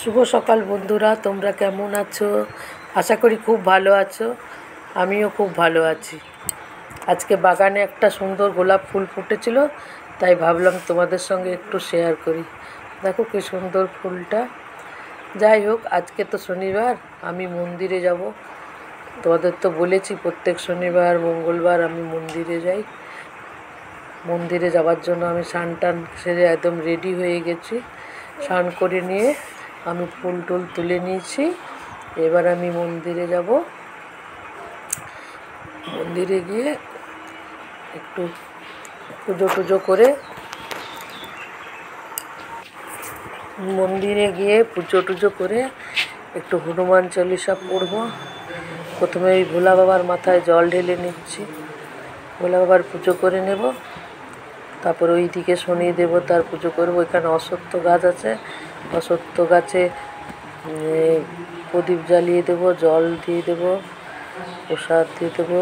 শুভ সকাল বন্ধুরা, তোমরা কেমন আছো? আশা করি খুব ভালো আছো। আমিও খুব ভালো আছি। আজকে বাগানে একটা সুন্দর গোলাপ ফুল ফুটেছিল, তাই ভাবলাম তোমাদের সঙ্গে একটু শেয়ার করি। দেখো কি সুন্দর ফুলটা। যাই হোক, আজকে তো শনিবার, আমি মন্দিরে যাব। তোমাদের তো বলেছি প্রত্যেক শনিবার মঙ্গলবার আমি মন্দিরে যাই। মন্দিরে যাওয়ার জন্য আমি স্নান টান সেরে একদম রেডি হয়ে গেছি। স্নান করে নিয়ে আমি ফুল টুল তুলে নিয়েছি। এবার আমি মন্দিরে যাব। মন্দিরে গিয়ে একটু পুজো টুজো করে একটু হনুমান চল্লিশা পড়ব। প্রথমে ওই ভোলা বাবার মাথায় জল ঢেলে নিচ্ছি। ভোলা বাবার পুজো করে নেব, তারপর ওই দিকে শনি দেবতার পুজো করব। এখানে অশ্বত্থ গাছ আছে, অশ্বত্থ গাছে প্রদীপ জ্বালিয়ে দেবো, জল দিয়ে দেবো, প্রসাদ দিয়ে দেবো,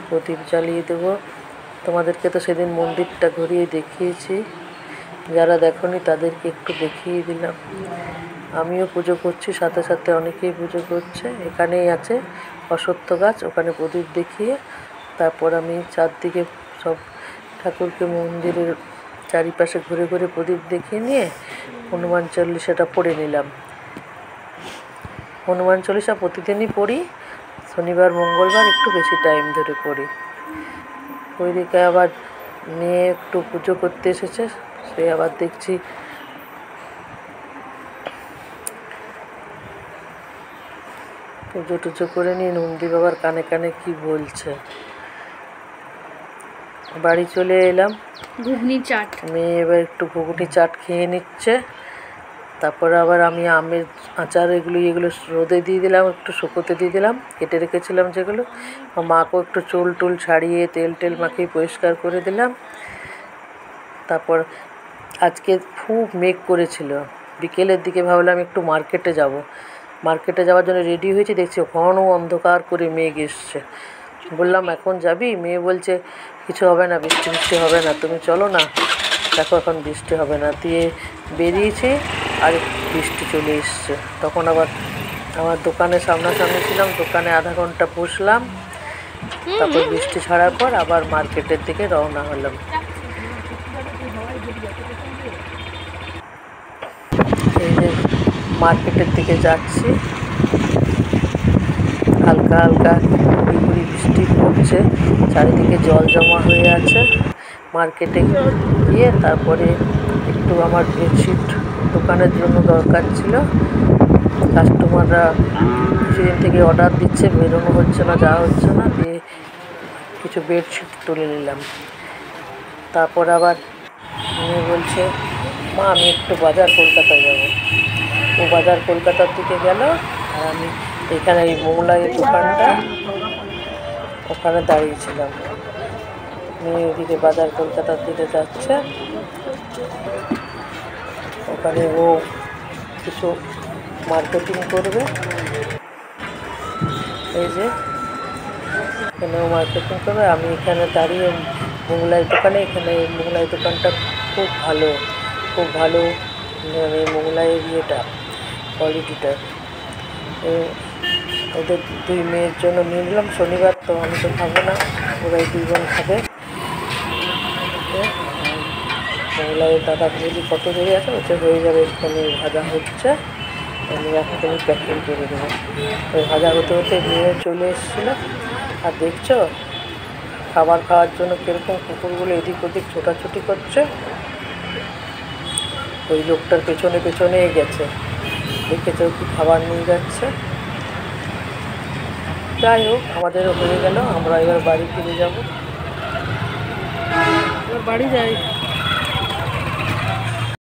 প্রদীপ জ্বালিয়ে দেবো। তোমাদেরকে তো সেদিন মন্দিরটা ঘুরিয়ে দেখিয়েছি, যারা দেখোনি তাদেরকে একটু দেখিয়ে দিলাম। আমিও পুজো করছি, সাথে সাথে অনেকেই পুজো করছে। এখানেই আছে অশ্বত্থ গাছ, ওখানে প্রদীপ দেখিয়ে তারপর আমি চারদিকে সব ঠাকুরকে মন্দিরের চারিপাশে ঘুরে ঘুরে প্রদীপ দেখিয়ে নিয়ে হনুমান চল্লিশাটা পড়ে নিলাম। হনুমান চল্লিশা প্রতিদিনই পড়ি, শনিবার মঙ্গলবার একটু বেশি টাইম ধরে পড়ি। ওইদিকে আবার মেয়ে একটু পুজো করতে এসেছে, সে আবার দেখছি পুজো টুজো করে নিয়ে নন্দী বাবার কানে কানে কি বলছে। বাড়ি চলে এলাম। ঘুগনি চাট, মেয়ে এবার একটু ঘুগনি চাট খেয়ে নিচ্ছে। তারপরে আবার আমি আমের আচার এগুলো রোদে দিয়ে দিলাম, একটু শুকোতে দিয়ে দিলাম, কেটে রেখেছিলাম যেগুলো। মাকেও একটু চুল টুল ছাড়িয়ে তেল টেল মাখিয়ে পরিষ্কার করে দিলাম। তারপর আজকে খুব মেঘ করেছিল, বিকেলের দিকে ভাবলাম একটু মার্কেটে যাব। মার্কেটে যাওয়ার জন্য রেডি হয়েছি, দেখছি ঘন অন্ধকার করে মেঘ এসছে। বললাম এখন যাবি? মেয়ে বলছে কিছু হবে না, বৃষ্টি বৃষ্টি হবে না, তুমি চলো না। দেখো এখন বৃষ্টি হবে না দিয়ে বেরিয়েছি, আর বৃষ্টি চলে এসছে। তখন আবার আমার দোকানের সামনাসামনি ছিলাম, দোকানে আধা ঘন্টা বসলাম। তারপর বৃষ্টি ছাড়ার পর আবার মার্কেটের দিকে রওনা হলাম। এই যে মার্কেটের দিকে যাচ্ছি, হালকা হালকা গুড়ি গুড়ি বৃষ্টি পড়ছে, চারিদিকে জল জমা হয়ে আছে। মার্কেটে গিয়ে তারপরে একটু আমার বেডশিট দোকানের জন্য দরকার ছিল। কাস্টমাররা কিছুদিন থেকে অর্ডার দিচ্ছে, বেরোনো হচ্ছে না, যাওয়া হচ্ছে না, দিয়ে কিছু বেডশিট তুলে নিলাম। তারপর আবার মেয়ে বলছে মা আমি একটু বাজার কলকাতায় যাব। ও বাজার কলকাতার দিকে গেল, আর আমি এখানে এই মোগলাই দোকানটা ওখানে দাঁড়িয়েছিলাম। মেয়ে ওদিকে বাজার কলকাতার দিকে যাচ্ছে, ওখানে ও কিছু মার্কেটিং করবে। এই যে এখানেও মার্কেটিং করবে, আমি এখানে দাঁড়িয়ে মোগলাই দোকানে। এখানে মোগলাই দোকানটা খুব ভালো, খুব ভালো, মানে মোগলাইয়ের ইয়েটা কোয়ালিটিটা। ওদের দুই মেয়ের জন্য নিয়ে নিলাম, শনিবার তো আমি তো খাবো না, ওরাই দুইজন খাবে। মোগলাইয়ের দাদা বলি কত দেরি আছে, ওটা হয়ে যাবে, এখানে ভাজা হচ্ছে, আমি এখনই প্যাকিং করে দেবো। ওই ভাজা হতে হতে নিয়ে চলে এসেছিলো। আর দেখছো খাবার খাওয়ার জন্য কীরকম কুকুরগুলো এদিক ওদিক ছোটাছুটি করছে। ওই লোকটার পেছনে পেছনে গেছে, দেখেছো কি খাবার নিয়ে যাচ্ছে। যাই হোক আমাদেরও হয়ে গেল, আমরা এবার বাড়ি ফিরে যাবো। এবার বাড়ি যাই।